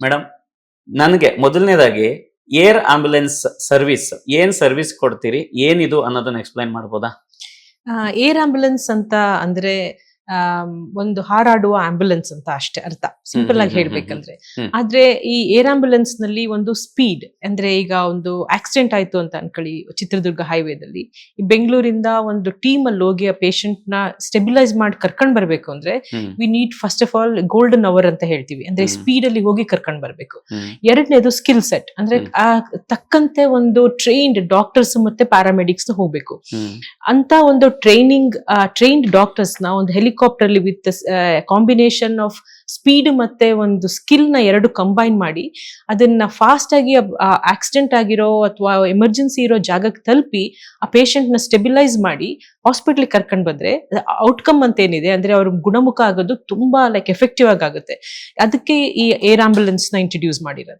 Madam, ನನಗೆ ಮೊದಲನೇದಾಗಿ air ambulance service ಏನ್ ಸರ್ವಿಸ್ ಕೊಡ್ತೀರಿ, ಏನಿದು ಅನ್ನೋದನ್ನ ಎಕ್ಸ್ಪ್ಲೈನ್ ಮಾಡ್ಬೋದಾ? ಏರ್ ಆಂಬ್ಯುಲೆನ್ಸ್ ಅಂತ ಅಂದ್ರೆ ಒಂದು ಹಾರಾಡುವ ಆಂಬ್ಯುಲೆನ್ಸ್ ಅಂತ ಅಷ್ಟೇ ಅರ್ಥ, ಸಿಂಪಲ್ ಆಗಿ ಹೇಳ್ಬೇಕಂದ್ರೆ. ಆದ್ರೆ ಈ ಏರ್ ಆಂಬ್ಯುಲೆನ್ಸ್ ನಲ್ಲಿ ಒಂದು ಸ್ಪೀಡ್, ಅಂದ್ರೆ ಈಗ ಒಂದು ಆಕ್ಸಿಡೆಂಟ್ ಆಯ್ತು ಅಂತ ಅನ್ಕೊಳ್ಳಿ ಚಿತ್ರದುರ್ಗ ಹೈವೇದಲ್ಲಿ, ಈ ಬೆಂಗಳೂರಿಂದ ಒಂದು ಟೀಮ್ ಅಲ್ಲಿ ಹೋಗಿ ಆ ಪೇಷಂಟ್ ನ ಸ್ಟೆಬಿಲೈಸ್ ಮಾಡಿ ಕರ್ಕೊಂಡ್ ಬರ್ಬೇಕು ಅಂದ್ರೆ we need first of all golden hour ಅಂತ ಹೇಳ್ತೀವಿ, ಅಂದ್ರೆ ಸ್ಪೀಡ್ ಅಲ್ಲಿ ಹೋಗಿ ಕರ್ಕೊಂಡ್ ಬರ್ಬೇಕು. ಎರಡನೇದು ಸ್ಕಿಲ್ ಸೆಟ್, ಅಂದ್ರೆ ಆ ತಕ್ಕಂತೆ ಒಂದು ಟ್ರೈನ್ಡ್ ಡಾಕ್ಟರ್ಸ್ ಮತ್ತೆ ಪ್ಯಾರಾಮೆಡಿಕ್ಸ್ ಹೋಗ್ಬೇಕು. ಅಂತ ಒಂದು ಟ್ರೈನ್ಡ್ ಡಾಕ್ಟರ್ಸ್ ನ ಒಂದು ಹೆಲಿಕಾಪ್ಟರ್ ಅಲ್ಲಿ ವಿತ್ ಕಾಂಬಿನೇಷನ್ ಆಫ್ ಸ್ಪೀಡ್ ಮತ್ತೆ ಒಂದು ಸ್ಕಿಲ್ ನ ಎರಡು ಕಂಬೈನ್ ಮಾಡಿ ಅದನ್ನ ಫಾಸ್ಟ್ ಆಗಿ ಆಕ್ಸಿಡೆಂಟ್ ಆಗಿರೋ ಅಥವಾ ಎಮರ್ಜೆನ್ಸಿ ಇರೋ ಜಾಗಕ್ಕೆ ತಲುಪಿ ಆ ಪೇಷಂಟ್ ನ ಸ್ಟೆಬಿಲೈಸ್ ಮಾಡಿ ಹಾಸ್ಪಿಟಲ್ ಕರ್ಕೊಂಡ್ ಬಂದ್ರೆ ಔಟ್ಕಮ್ ಅಂತ ಏನಿದೆ ಅಂದ್ರೆ ಅವ್ರ ಗುಣಮುಖ ಆಗೋದು ತುಂಬಾ ಎಫೆಕ್ಟಿವ್ ಆಗುತ್ತೆ. ಅದಕ್ಕೆ ಈ ಏರ್ ಆಂಬ್ಯುಲೆನ್ಸ್ ನ ಇಂಟ್ರೊಡ್ಯೂಸ್ ಮಾಡಿರೋದು.